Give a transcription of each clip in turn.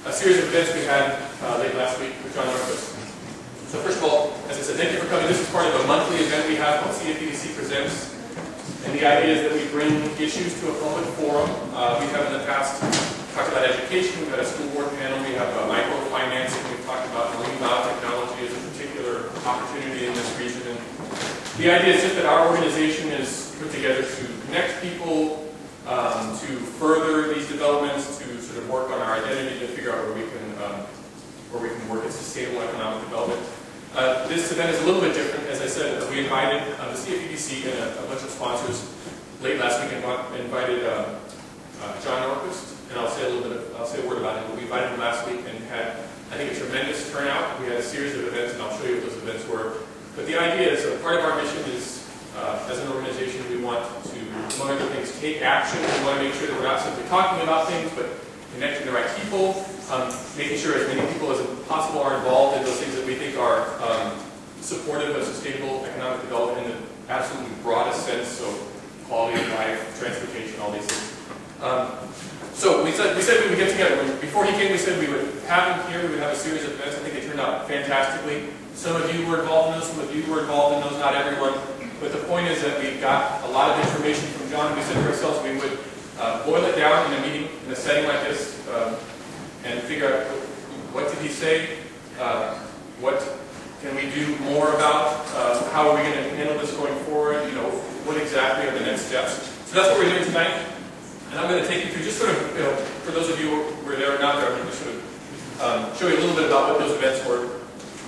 a series of events we had late last week with John Norquist. So first of all, as I said, thank you for coming. This is part of a monthly event we have called CFEDC Presents. And the idea is that we bring issues to a public forum. We have in the past talked about education, we've had a school board panel, we have microfinancing, we've talked about marine biotechnology as a particular opportunity in this region. And the idea is just that our organization is put together to connect people, to further these developments, to sort of work on our identity, to figure out where we can work in sustainable economic development. This event is a little bit different. As I said, we invited the CFEDC and a bunch of sponsors late last week and invited John Norquist, and I'll say a word about him. But we invited him last week and had, I think, a tremendous turnout. We had a series of events, and I'll show you what those events were. But the idea is, part of our mission is, as an organization, we want to, among other things, take action. We want to make sure that we're not simply talking about things, but connecting the right people, making sure as many people as possible are involved in those things that we think are supportive of sustainable economic development in the absolutely broadest sense, so quality of life, transportation, all these things. So we said we would get together. Before he came, we said we would have him here, we would have a series of events. I think they turned out fantastically. Some of you were involved in those, some of you were involved in those, not everyone. But the point is that we got a lot of information from John, and we said to ourselves we would boil it down in a meeting, in a setting like this, and figure out what did he say, what can we do more about, how are we going to handle this going forward, what exactly are the next steps. So that's what we're doing tonight. And I'm going to take you through, just sort of, for those of you who were there or not there, I'm going to sort of show you a little bit about what those events were.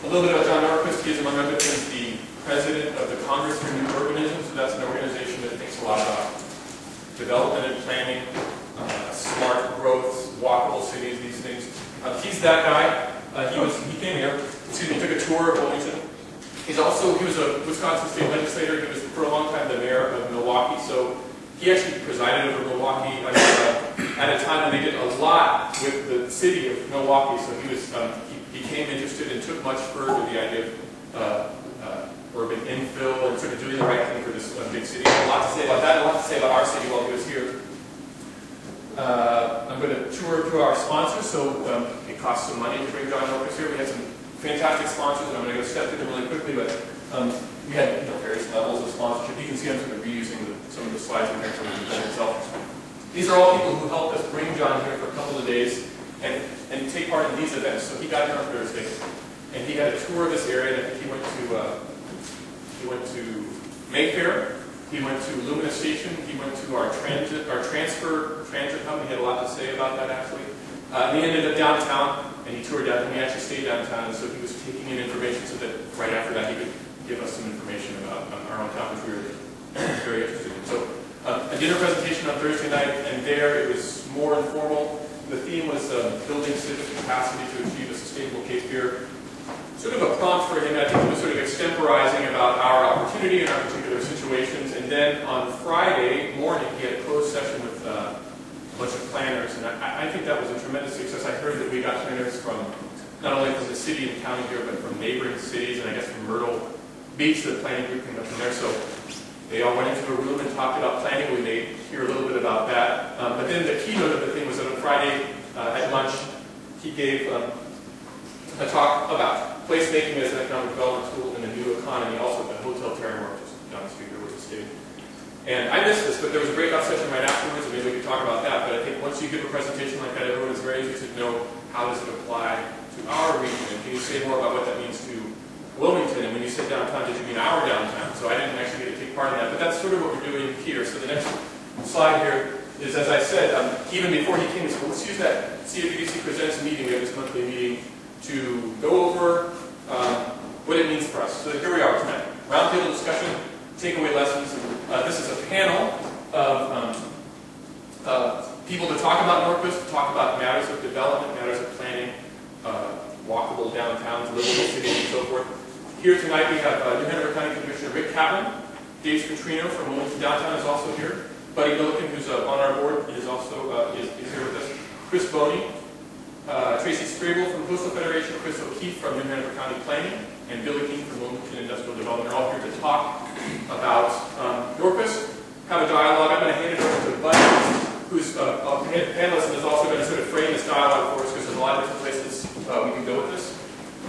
A little bit about John Norquist. He is, among other things, the president of the Congress for New Urbanism. So that's an organization that thinks a lot about development and planning, smart growth, walkable cities, these things. He's that guy. He came here, he took a tour of Wilmington. He was a Wisconsin state legislator. He was, for a long time, the mayor of Milwaukee. So he actually presided over Milwaukee at a time when they did a lot with the city of Milwaukee. So he became interested and took much further the idea of urban infill and sort of doing the right thing for this big city. A lot to say about that, a lot to say about our city while he was here. I'm going to tour through our sponsors, so it costs some money to bring John Norquist here. We had some fantastic sponsors, and I'm going to go step through them really quickly, but we had various levels of sponsorship. You can see I'm sort of reusing some of the slides in there from the event itself. These are all people who helped us bring John here for a couple of days and take part in these events. So he got here on Thursday, and he had a tour of this area, and I think he went to Mayfair, he went to Lumina Station, he went to our transit hub. He had a lot to say about that, actually. And he ended up downtown, and he toured down, and he actually stayed downtown, and so he was taking in information so that right after that he could give us some information about our own town, which we were very interested in. So a dinner presentation on Thursday night, and there it was more informal. The theme was building civic capacity to achieve a sustainable Cape Fear. Sort of a prompt for him, I think he was sort of extemporizing about our opportunity and our particular situations. And then on Friday morning, he had a closed session with a bunch of planners, and I think that was a tremendous success. I heard that we got planners from, not only from the city and county here, but from neighboring cities, and I guess from Myrtle Beach, the planning group came up from there. So they all went into a room and talked about planning. We may hear a little bit about that. But then the keynote of the thing was that on Friday at lunch, he gave a talk about placemaking as an economic development tool in a new economy, also at the Hotel Terramar, just down the street here where we stayed. And I missed this, but there was a breakout session right afterwards, and maybe we could talk about that. But I think once you give a presentation like that, everyone is very interested to know how does it apply to our region, and can you say more about what that means to Wilmington? And when you said downtown, did you mean our downtown? So I didn't actually get to take part in that, but that's sort of what we're doing here. So the next slide here is, as I said, even before he came, so let's use that CFEDC Presents meeting, we have this monthly meeting, to go over what it means for us. So here we are tonight. Roundtable discussion, takeaway lessons. This is a panel of people to talk about Norquist, to talk about matters of development, matters of planning, walkable downtowns, livable cities, and so forth. Here tonight we have New Hanover County Commissioner Catlin. Dave Spetrino from Wilmington Downtown is also here. Buddy Milliken, who's on our board, is also is here with us. Chris Boney. Tracy Skrabal from the Coastal Federation, Chris O'Keefe from New Hanover County Planning, and Milliken from Wilmington Industrial Development are all here to talk about Norquist, have a dialogue. I'm going to hand it over to Buddy, who's a panelist and is also going to sort of frame this dialogue for us, because there's a lot of different places we can go with this.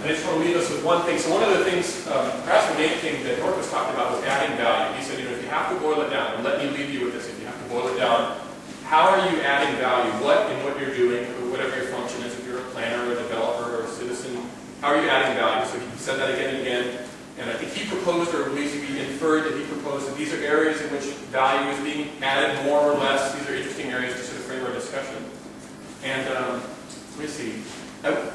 And I just want to leave us with one thing. So one of the things, perhaps the main thing that Norquist talked about was adding value. He said, if you have to boil it down, and let me leave you with this, if you have to boil it down, how are you adding value? What in what you're doing, whatever your function is, if you're a planner, a developer, or a citizen, how are you adding value? So he said that again and again. And I think he proposed, or at least we inferred that he proposed, that these are areas in which value is being added more or less. These are interesting areas to sort of frame our discussion. And let me see.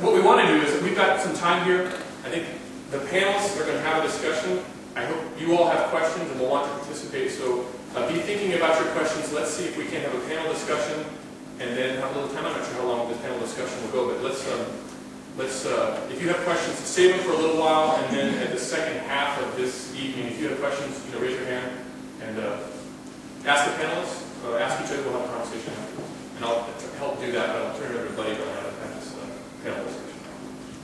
What we want to do is, we've got some time here. I think the panelists are going to have a discussion. I hope you all have questions and will want to participate. So be thinking about your questions. Let's see if we can have a panel discussion and then have a little time. I'm not sure how long this panel discussion will go, but let's if you have questions, save them for a little while, and then at the second half of this evening, if you have questions, raise your hand and ask the panelists, ask each other. We'll have a conversation afterwards. And I'll help do that, but I'll turn it over to Buddy to have this panel discussion.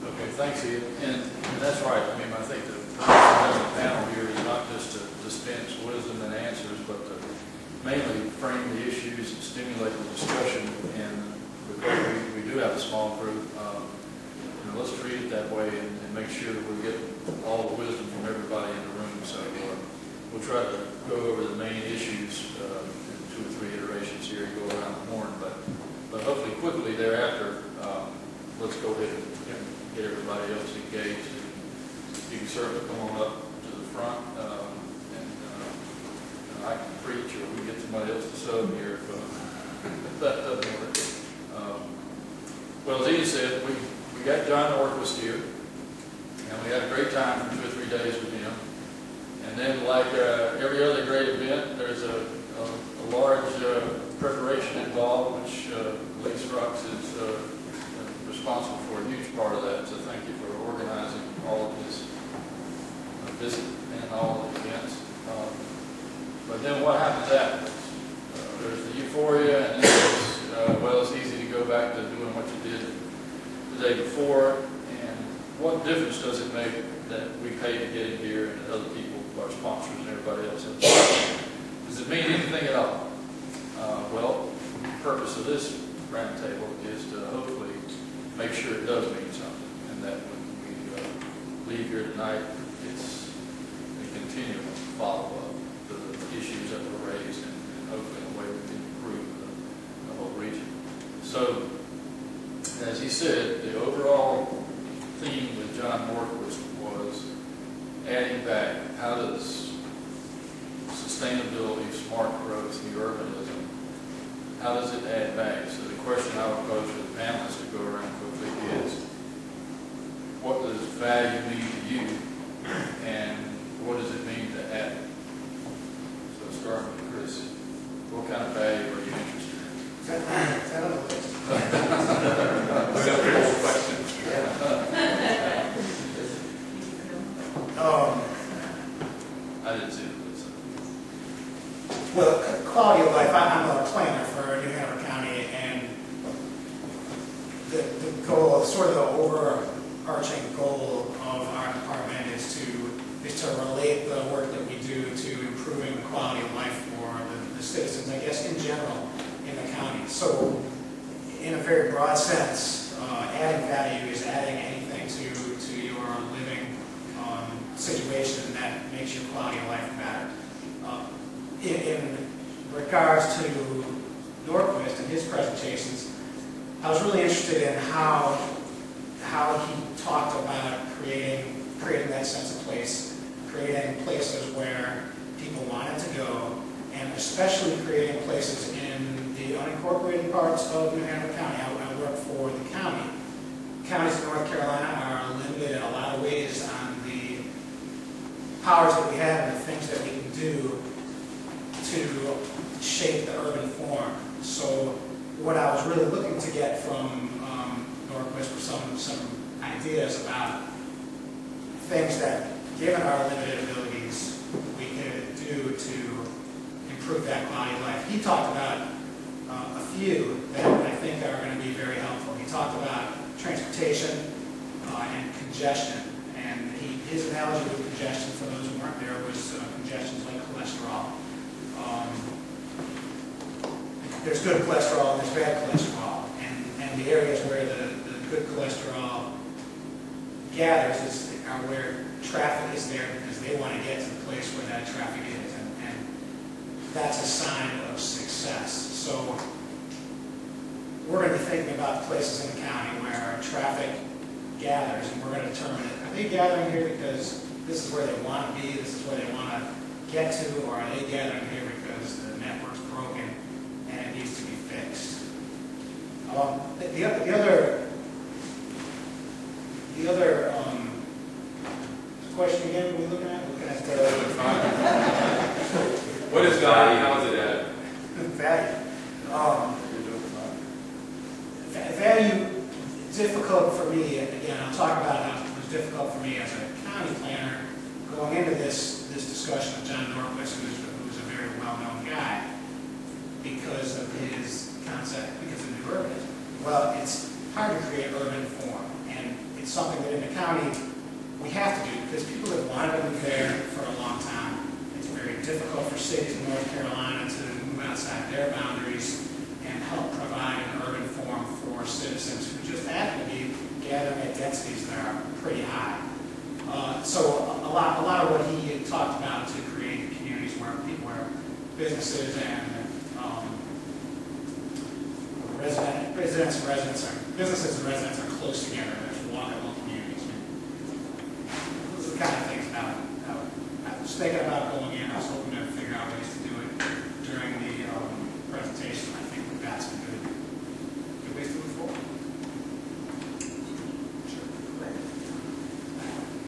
Okay, thanks, Ian. And that's right. I mean, I think the purpose of the panel here is not just to dispense wisdom and answers, but to mainly frame the issues and stimulate the discussion. And because we do have a small group, let's treat it that way and make sure that we get all the wisdom from everybody in the room. So we'll try to go over the main issues in 2 or 3 iterations here and go around the horn. But hopefully quickly thereafter, let's go ahead and get everybody else engaged. You can certainly come on up to the front and I can preach, or we get somebody else to sub here if that doesn't work. Well, as Ian said, we got John Norquist here, and we had a great time for 2 or 3 days with him. And then, like every other great event, there's a large preparation involved, which Lee Strux is responsible for a huge part of that. So thank you for organizing all of this visit and all of the events. But then what happens afterwards? There's the euphoria, and then there's, well, it's easy to go back to doing what you did the day before, and what difference does it make that we pay to get in here and that other people, our sponsors and everybody else, does it mean anything at all? Well, the purpose of this roundtable is to hopefully make sure it does mean something, and that when we leave here tonight, it's a continual follow-up to the issues that were raised, and hopefully in a way we can improve the whole region. So, as he said, the overall theme with John Norquist was adding back. How does sustainability, smart growth, the urbanism, how does it add back? So the question I would pose for the panelists to go around quickly is, what does value mean to you, and what does it mean to add? So starting with Chris, what kind of value are you interested in? I didn't see the list. Well, quality of life. I'm a planner for New Hanover County, and the goal, sort of the overarching goal of our department is to relate the work that we do to improving the quality of life for the citizens, I guess, in general, in the county. So, in a very broad sense, adding value is adding anything to your living situation that makes your quality of life better. In regards to Norquist and his presentations, I was really interested in how he talked about creating that sense of place, creating places where people wanted to go, and especially creating places in the unincorporated parts of New Hanover County. I work for the county. Counties in North Carolina are limited in a lot of ways on the powers that we have and the things that we can do to shape the urban form. So what I was really looking to get from Norquist were some ideas about things that, given our limited abilities, we could do to improve that quality of life. He talked about a few that I think are going to be very helpful. He talked about transportation and congestion, and his analogy with congestion, for those who weren't there, was congestion is like cholesterol. There's good cholesterol and there's bad cholesterol, and the areas where the good cholesterol gathers are where traffic is there because they want to get to the place where that traffic is, and that's a sign of success. So we're going to be thinking about places in the county where traffic gathers, and we're going to determine, are they gathering here because this is where they want to be, this is where they want to get to, or are they gathering here because the network's broken and it needs to be fixed? The other question again, we're looking at? What is value? How is it added? Value. Value, difficult for me, again, I'll talk about how it was difficult for me as a county planner going into this discussion of John Norquist, who's a very well-known guy, because of his concept, because of new urbanism. Well, it's hard to create urban form, and it's something that in the county we have to do because people have wanted to move there for a long time. It's very difficult for cities in North Carolina to move outside their boundaries and help provide an urban form for citizens who just happen to be gathering at densities that are pretty high. So a lot of what he talked about to create communities where businesses and businesses and residents are close together. There's walkable communities. Those are the kind of things about I was thinking about